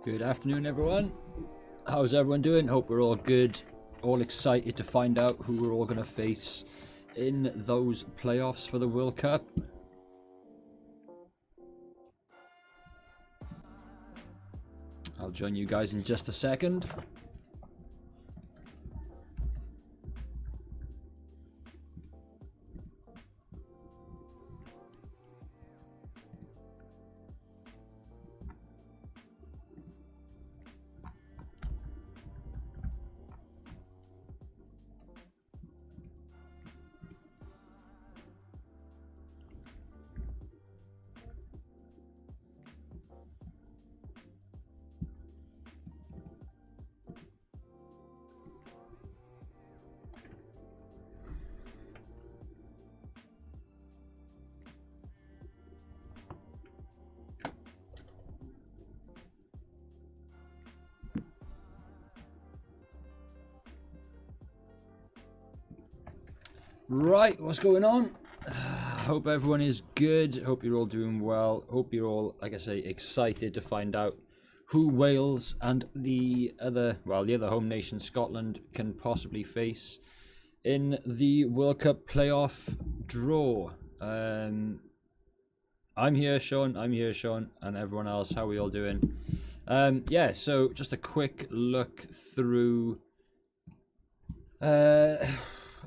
Good afternoon, everyone. How's everyone doing? Hope we're all good, all excited to find out who we're all going to face in those playoffs for the World Cup. I'll join you guys in just a second. Right, what's going on? Hope everyone is good. Hope you're all doing well. Hope you're all, like I say, excited to find out who Wales and the other home nation, Scotland, can possibly face in the World Cup playoff draw. I'm here, Sean. And everyone else. How are we all doing? Yeah, so just a quick look through, I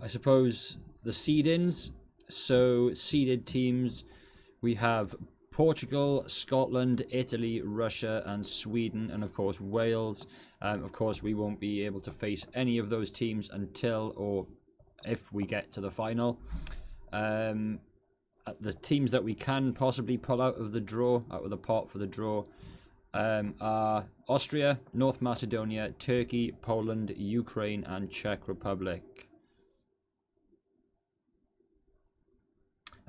suppose, the seedings. So seeded teams, we have Portugal, Scotland, Italy, Russia and Sweden, and of course Wales. Of course we won't be able to face any of those teams until or if we get to the final. The teams that we can possibly pull out of the draw, out of the pot for the draw, are Austria, North Macedonia, Turkey, Poland, Ukraine and Czech Republic.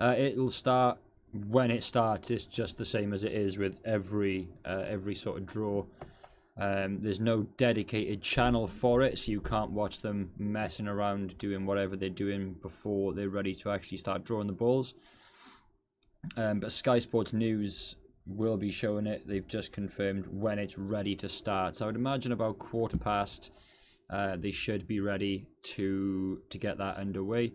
It'll start when it starts. It's just the same as it is with every sort of draw. There's no dedicated channel for it, so you can't watch them messing around doing whatever they're doing before they're ready to actually start drawing the balls. But Sky Sports News will be showing it. They've just confirmed when it's ready to start. So I would imagine about 1:15 they should be ready to get that underway.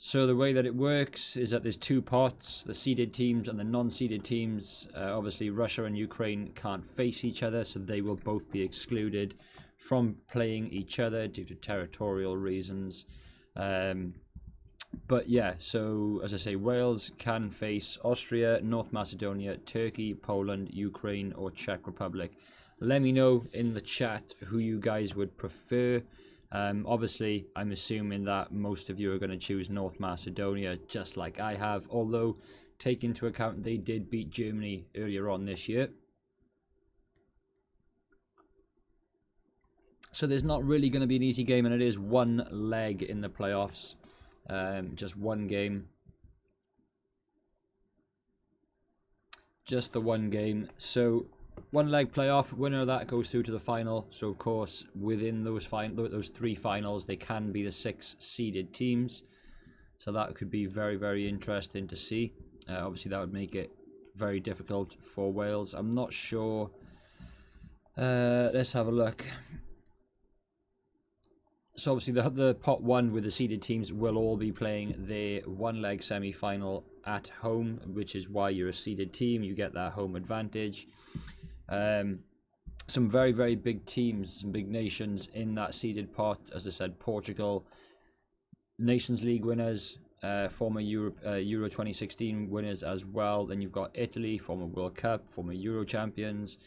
So the way that it works is that there's two pots, the seeded teams and the non-seeded teams. Obviously Russia and Ukraine can't face each other, so they will both be excluded from playing each other due to territorial reasons. But yeah, so as I say, Wales can face Austria, North Macedonia, Turkey, Poland, Ukraine or Czech Republic. Let me know in the chat who you guys would prefer. Obviously, I'm assuming that most of you are going to choose North Macedonia, just like I have, although take into account they did beat Germany earlier on this year. So there's not really going to be an easy game, and it is one leg in the playoffs, just one game. Just the one game. So one leg playoff, winner of that goes through to the final. So of course within those three finals they can be the 6 seeded teams, so that could be very, very interesting to see. Obviously that would make it very difficult for Wales. I'm not sure. Let's have a look. So obviously the pot 1 with the seeded teams will all be playing their one leg semi-final at home, which is why you're a seeded team, you get that home advantage. Some very, very big teams, some big nations in that seeded pot. As I said, Portugal, Nations League winners, former Euro 2016 winners as well. Then you've got Italy, former World Cup, former Euro champions.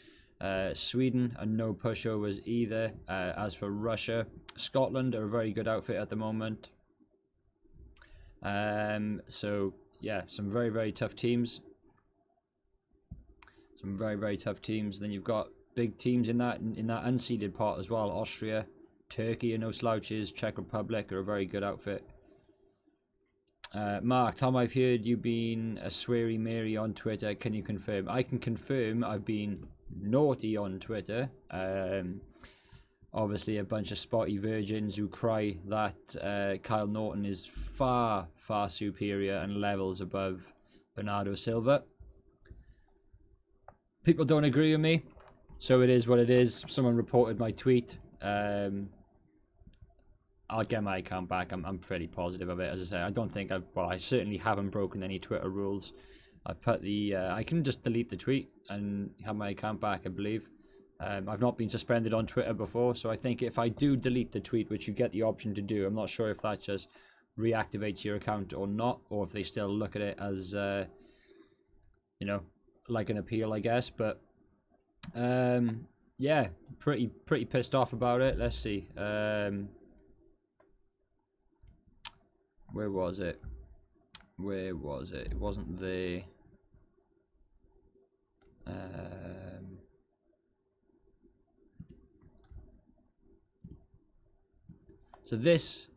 Sweden are no pushovers either. As for Russia, Scotland are a very good outfit at the moment. So yeah, some very, very tough teams. Some very, very tough teams. Then you've got big teams in that unseeded pot as well. Austria, Turkey are no slouches. Czech Republic are a very good outfit. Mark, Tom, I've heard you've been a sweary Mary on Twitter. Can you confirm? I can confirm I've been naughty on Twitter. Obviously a bunch of spotty virgins who cry that Kyle Norton is far, far superior and levels above Bernardo Silva. people don't agree with me, so it is what it is. Someone reported my tweet. I'll get my account back. I'm pretty positive of it. As I say, I don't think I certainly haven't broken any Twitter rules. I put the I can just delete the tweet and have my account back, I believe. I've not been suspended on Twitter before, so I think if I do delete the tweet, which you get the option to do, I'm not sure if that just reactivates your account or not, or if they still look at it as you know, like an appeal, I guess. But yeah, pretty pissed off about it. Let's see. Where was it? Where was it? It wasn't there. So this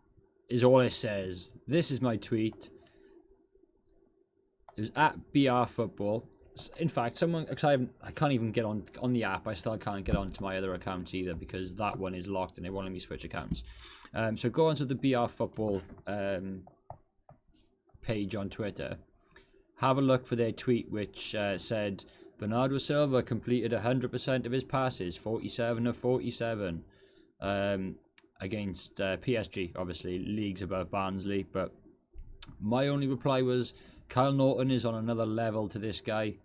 is all it says. This is my tweet. It was at BR Football. In fact, someone, because I can't even get on the app. I still can't get onto my other accounts either because that one is locked and they won't let me switch accounts. So go onto the BR Football page on Twitter. Have a look for their tweet, which said Bernardo Silva completed 100% of his passes, 47 of 47, against PSG. Obviously, leagues above Barnsley. But my only reply was, Kyle Norton is on another level to this guy.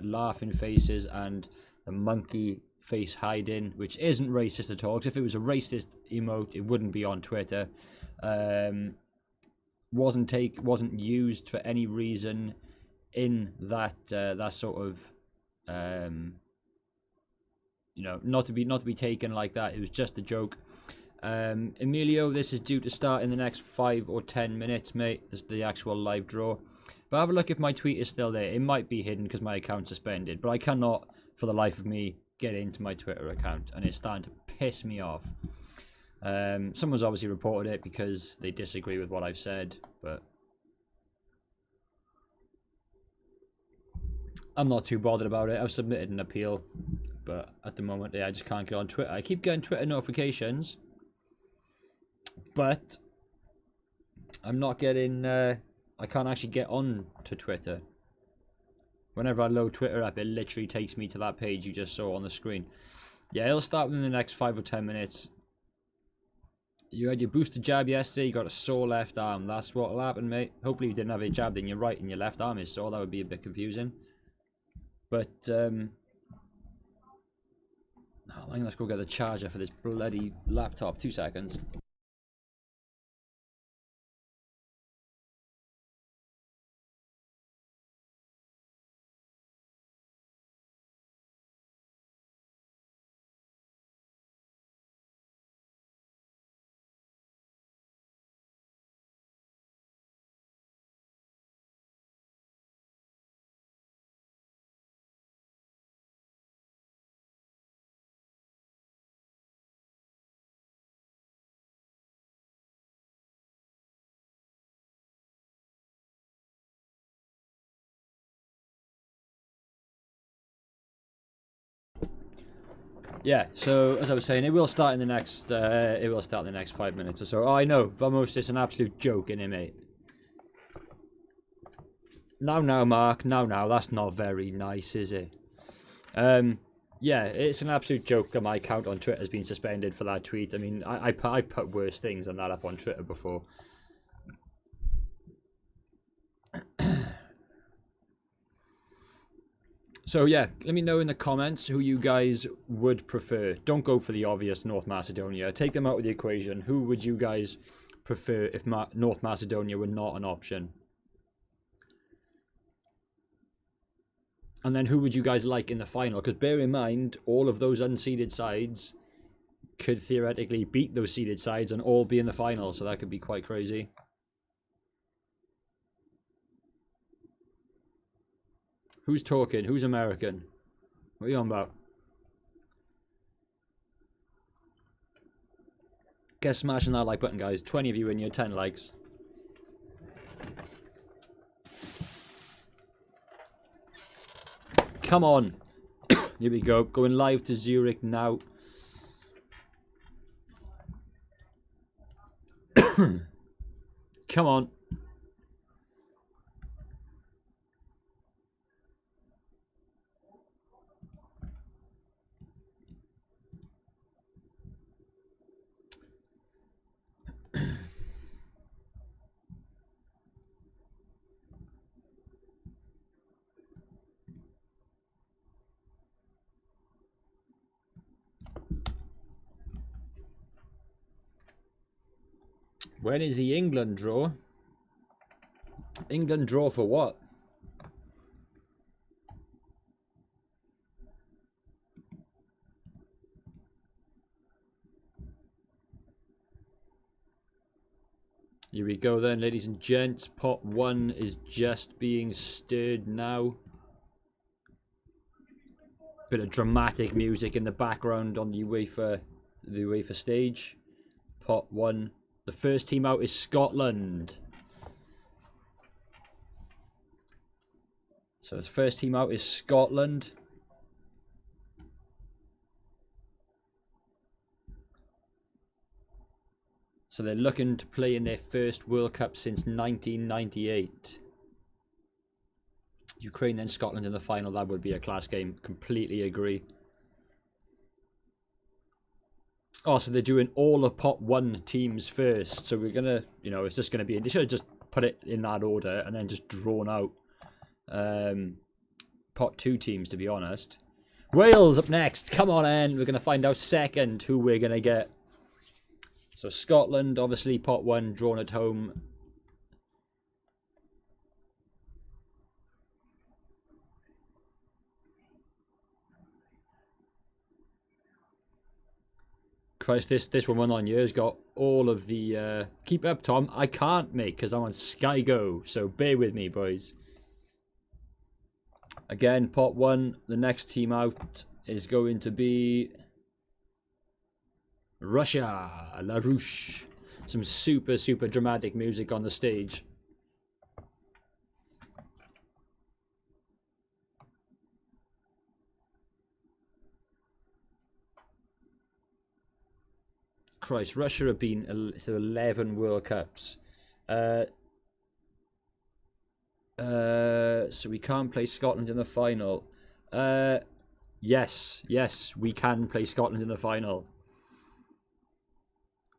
Laughing faces and the monkey face hiding, which isn't racist at all. 'Cause if it was a racist emote, it wouldn't be on Twitter. Wasn't used for any reason in that that sort of you know, not to be taken like that. It was just a joke. Emilio, this is due to start in the next 5 or 10 minutes, mate. This is the actual live draw. But have a look if my tweet is still there. It might be hidden because my account's suspended. But I cannot, for the life of me, get into my Twitter account. And it's starting to piss me off. Someone's obviously reported it because they disagree with what I've said. But I'm not too bothered about it. I've submitted an appeal. But at the moment, yeah, I just can't get on Twitter. I keep getting Twitter notifications. But I'm not getting... I can't actually get on to Twitter. Whenever I load Twitter up, it literally takes me to that page you just saw on the screen. Yeah, it'll start within the next 5 or 10 minutes. You had your booster jab yesterday, you got a sore left arm. That's what'll happen, mate. Hopefully you didn't have it jabbed in your right and your left arm is sore. That would be a bit confusing. But, oh, let's go get the charger for this bloody laptop. 2 seconds. Yeah, so as I was saying, it will start in the next 5 minutes or so. Oh, I know, Vamos is an absolute joke, innit, mate? Now, Mark, now, that's not very nice, is it? Yeah, it's an absolute joke that my account on Twitter has been suspended for that tweet. I mean, I put worse things than that up on Twitter before. So yeah, let me know in the comments who you guys would prefer. Don't go for the obvious North Macedonia. Take them out of the equation. Who would you guys prefer if North Macedonia were not an option? And then who would you guys like in the final? Because bear in mind, all of those unseeded sides could theoretically beat those seeded sides and all be in the final. So that could be quite crazy. Who's talking? Who's American? What are you on about? Get smashing that like button, guys. 20 of you in your 10 likes. Come on. Here we go. Going live to Zurich now. Come on. When is the England draw? England draw for what? Here we go then, ladies and gents. Pot 1 is just being stirred now. Bit of dramatic music in the background on the UEFA stage. Pot 1. The first team out is Scotland. So the first team out is Scotland. So they're looking to play in their first World Cup since 1998. Ukraine then Scotland in the final. That would be a class game. Completely agree. Oh, so they're doing all of pot 1 teams first. So we're going to, you know, it's just going to be... They should have just put it in that order and then just drawn out pot 2 teams, to be honest. Wales up next. Come on in. We're going to find out second who we're going to get. So Scotland, obviously, pot 1, drawn at home. Christ, this one on year's got all of the... keep up, Tom. I can't, mate, because I'm on Sky Go. So bear with me, boys. Again, pot 1, the next team out is going to be... Russia, La Rouche. Some super, super dramatic music on the stage. Christ, Russia have been to 11 World Cups. So we can't play Scotland in the final. Yes, we can play Scotland in the final.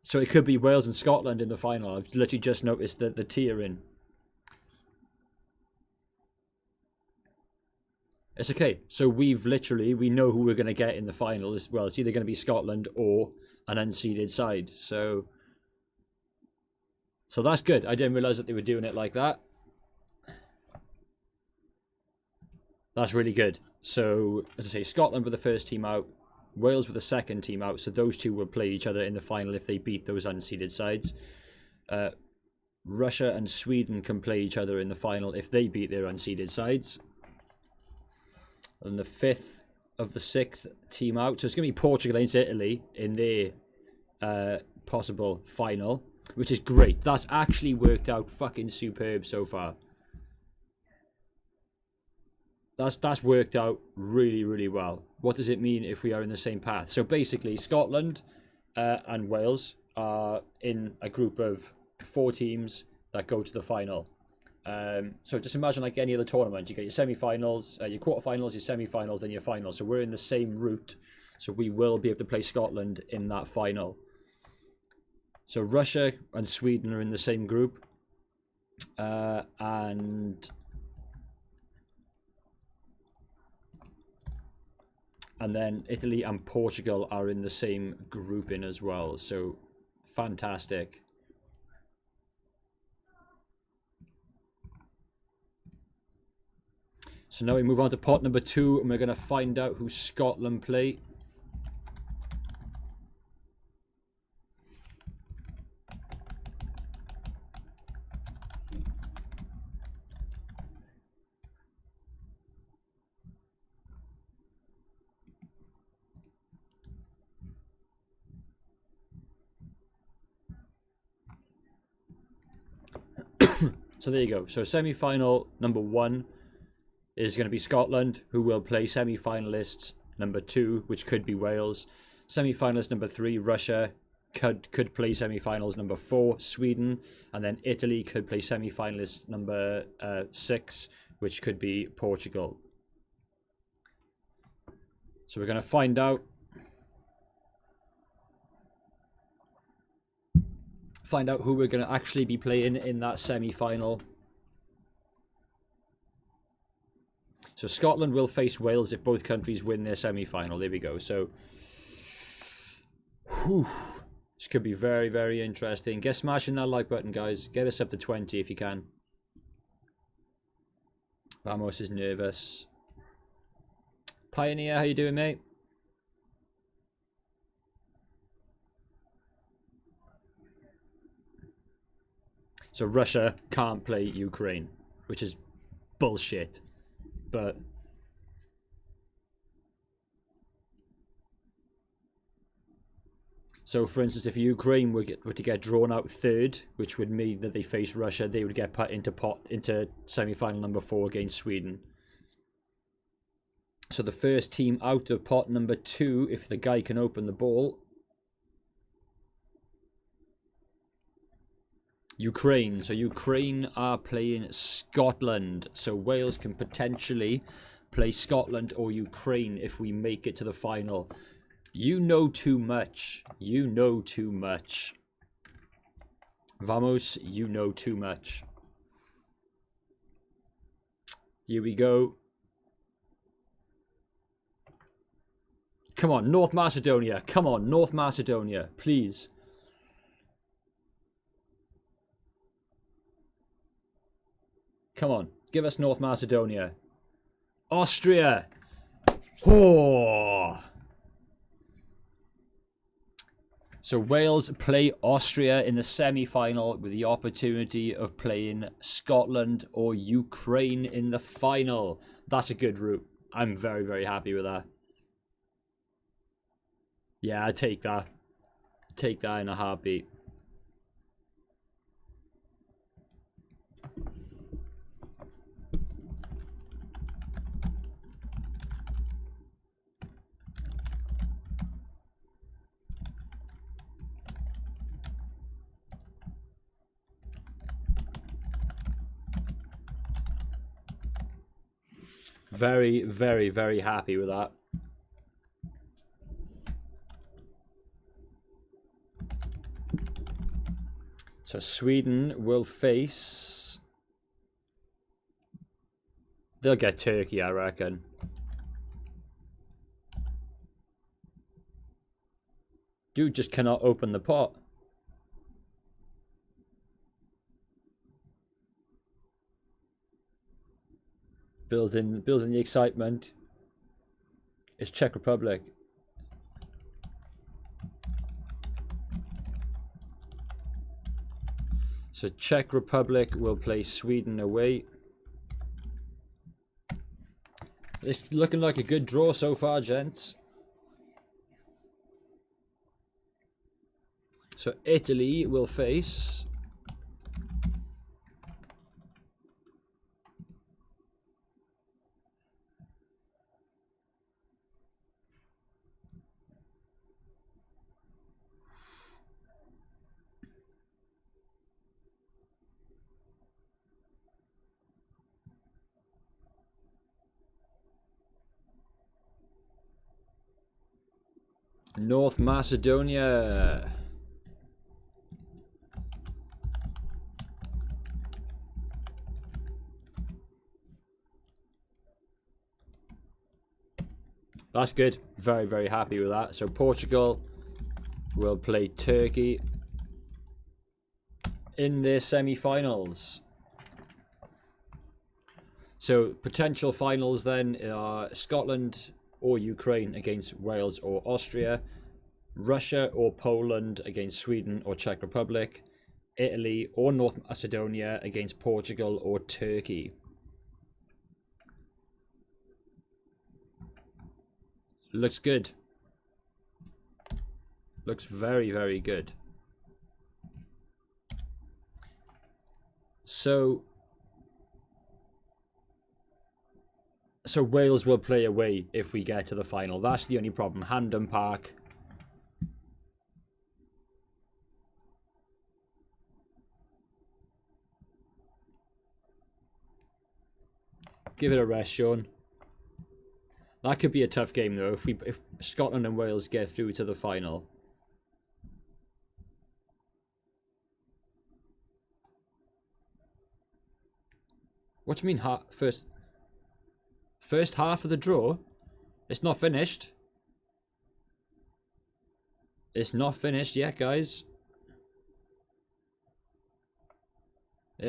So it could be Wales and Scotland in the final. I've literally just noticed that the tiering. It's okay. So we know who we're going to get in the final as well. It's either going to be Scotland or an unseeded side. So that's good. I didn't realise that they were doing it like that. That's really good. So, as I say, Scotland were the first team out. Wales were the second team out, so those two will play each other in the final if they beat those unseeded sides. Russia and Sweden can play each other in the final if they beat their unseeded sides. And the 5th of the 6th team out, so it's going to be Portugal against Italy in their possible final, which is great. That's actually worked out fucking superb so far. That's worked out really, really well. What does it mean if we are in the same path? So basically, Scotland and Wales are in a group of 4 teams that go to the final. So just imagine like any other tournament. You get your semi-finals, your quarter-finals, your semi-finals, then your finals. So we're in the same route. So we will be able to play Scotland in that final. So Russia and Sweden are in the same group. And then Italy and Portugal are in the same grouping as well. So, fantastic. So now we move on to pot number 2. And we're going to find out who Scotland play. So there you go. So semi-final number 1 is going to be Scotland, who will play semi-finalists number 2, which could be Wales. Semi-finalist number 3, Russia, could play semi-finals number 4, Sweden. And then Italy could play semi-finalist number 6, which could be Portugal. So we're going to find out who we're going to actually be playing in that semi-final. So Scotland will face Wales if both countries win their semi-final. There we go. So This could be very, very interesting. Get smashing that like button, guys. Get us up to 20 if you can. Vamos is nervous. Pioneer, how you doing, mate? So Russia can't play Ukraine, which is bullshit. But so, for instance, if Ukraine were to get drawn out third, which would mean that they face Russia, they would get put into semi-final number 4 against Sweden. So the first team out of pot number 2, if the guy can open the ball, Ukraine. So Ukraine are playing Scotland. So Wales can potentially play Scotland or Ukraine if we make it to the final. You know too much. You know too much. Vamos, you know too much. Here we go. Come on, North Macedonia. Come on, North Macedonia, please. Come on, give us North Macedonia. Austria. Oh. So Wales play Austria in the semi-final with the opportunity of playing Scotland or Ukraine in the final. That's a good route. I'm very, very happy with that. Yeah, I'd take that. Take that in a heartbeat. Very, very, very happy with that. So Sweden will face... They'll get Turkey, I reckon. Dude just cannot open the pot. Building the excitement. It's Czech Republic. So Czech Republic will play Sweden away. It's looking like a good draw so far, gents. So Italy will face... North Macedonia. That's good. Very, very happy with that. So Portugal will play Turkey in their semi-finals. So potential finals then are Scotland or Ukraine against Wales or Austria, Russia or Poland against Sweden or Czech Republic, Italy or North Macedonia against Portugal or Turkey. Looks good. Looks very, very good. So Wales will play away if we get to the final. That's the only problem. Hampden Park. Give it a rest, Sean. That could be a tough game though if Scotland and Wales get through to the final. What do you mean first half of the draw? It's not finished. It's not finished yet, guys.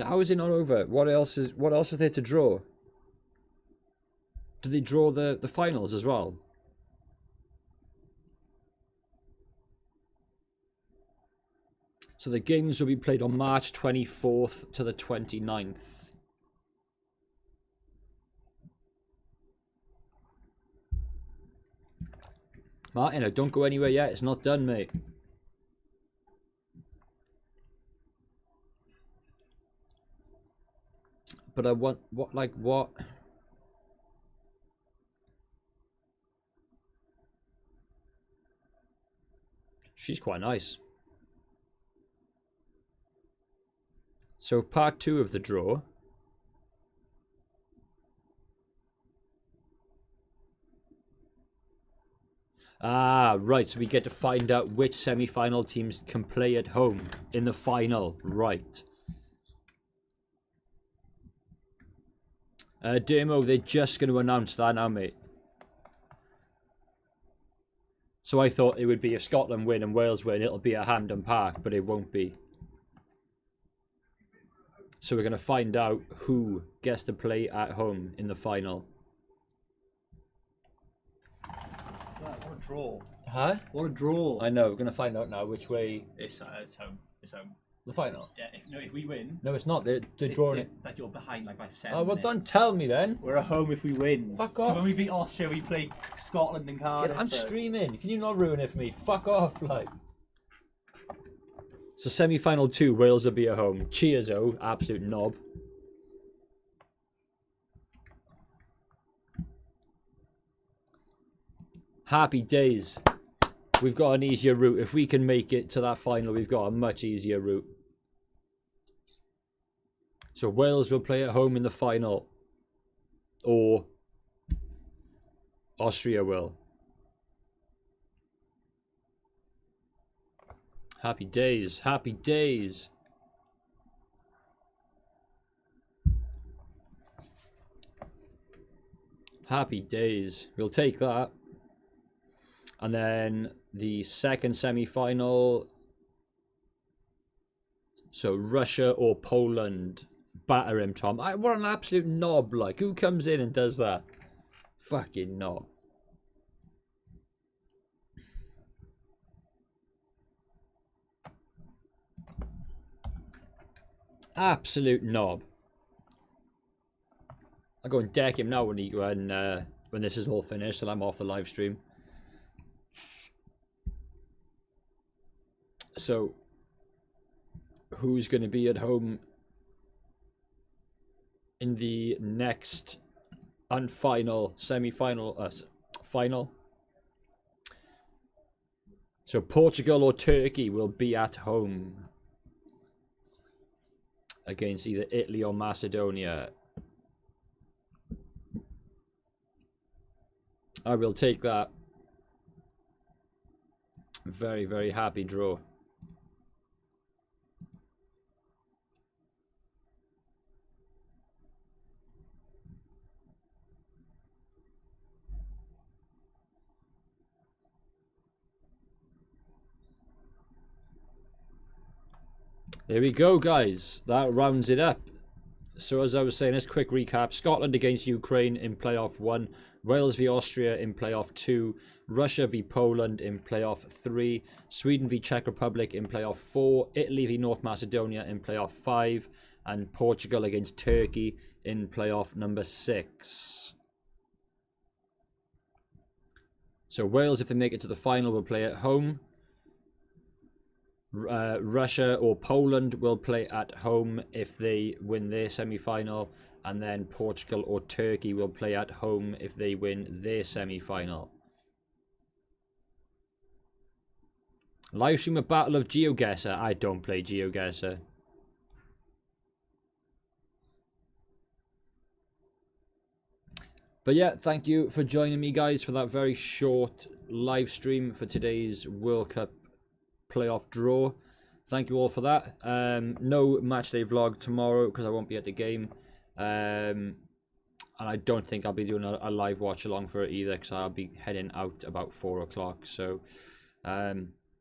How is it not over? What else is there to draw? Do they draw the finals as well? So the games will be played on March 24th to the 29th. Martin, don't go anywhere yet. It's not done, mate. But I want what? She's quite nice. So part 2 of the draw. Ah, right. So we get to find out which semi-final teams can play at home in the final. Right. Demo, they're just going to announce that now, mate. So I thought it would be if Scotland win and Wales win, it'll be at Hampden Park, but it won't be. So we're going to find out who gets to play at home in the final. What a draw. Huh? What a draw. I know, we're going to find out now which way... It's home. It's home. The final? Yeah, if we win... No, it's not. They're drawing it. Like you're behind like by 7 Oh, well, minutes. don't tell me then. We're at home if we win. Fuck off. So when we beat Austria, we play Scotland and Cardiff. I'm streaming. Can you not ruin it for me? Fuck off, like. So semi-final 2, Wales will be at home. Cheers, oh, absolute knob. Happy days. We've got an easier route. If we can make it to that final, we've got a much easier route. So Wales will play at home in the final. Or Austria will. Happy days. Happy days. Happy days. We'll take that. And then the second semi-final. So Russia or Poland. Batter him, Tom. What an absolute knob, like. Who comes in and does that? Fucking knob. Absolute knob. I'll go and deck him now when this is all finished and I'm off the live stream. So, who's going to be at home in the next final? Final? So, Portugal or Turkey will be at home against either Italy or Macedonia. I will take that. Very, very happy draw. There we go, guys. That rounds it up. So as I was saying, let's quick recap. Scotland against Ukraine in playoff 1. Wales v Austria in playoff 2. Russia v Poland in playoff 3. Sweden v Czech Republic in playoff 4. Italy v North Macedonia in playoff 5. And Portugal against Turkey in playoff number 6. So Wales, if they make it to the final, will play at home. Russia or Poland will play at home if they win their semi-final, and then Portugal or Turkey will play at home if they win their semi-final. Live stream a battle of GeoGuessr. I don't play GeoGuessr. But yeah, thank you for joining me, guys, for that very short live stream for today's World Cup playoff draw. Thank you all for that. No matchday vlog tomorrow because I won't be at the game, and I don't think I'll be doing a live watch along for it either because I'll be heading out about 4 o'clock. So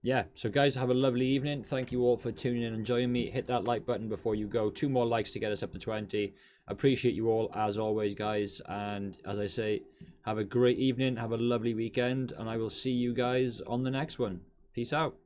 yeah, so guys, have a lovely evening. Thank you all for tuning in and joining me. Hit that like button before you go. 2 more likes to get us up to 20. Appreciate you all as always, guys. And as I say, have a great evening. Have a lovely weekend. And I will see you guys on the next one. Peace out.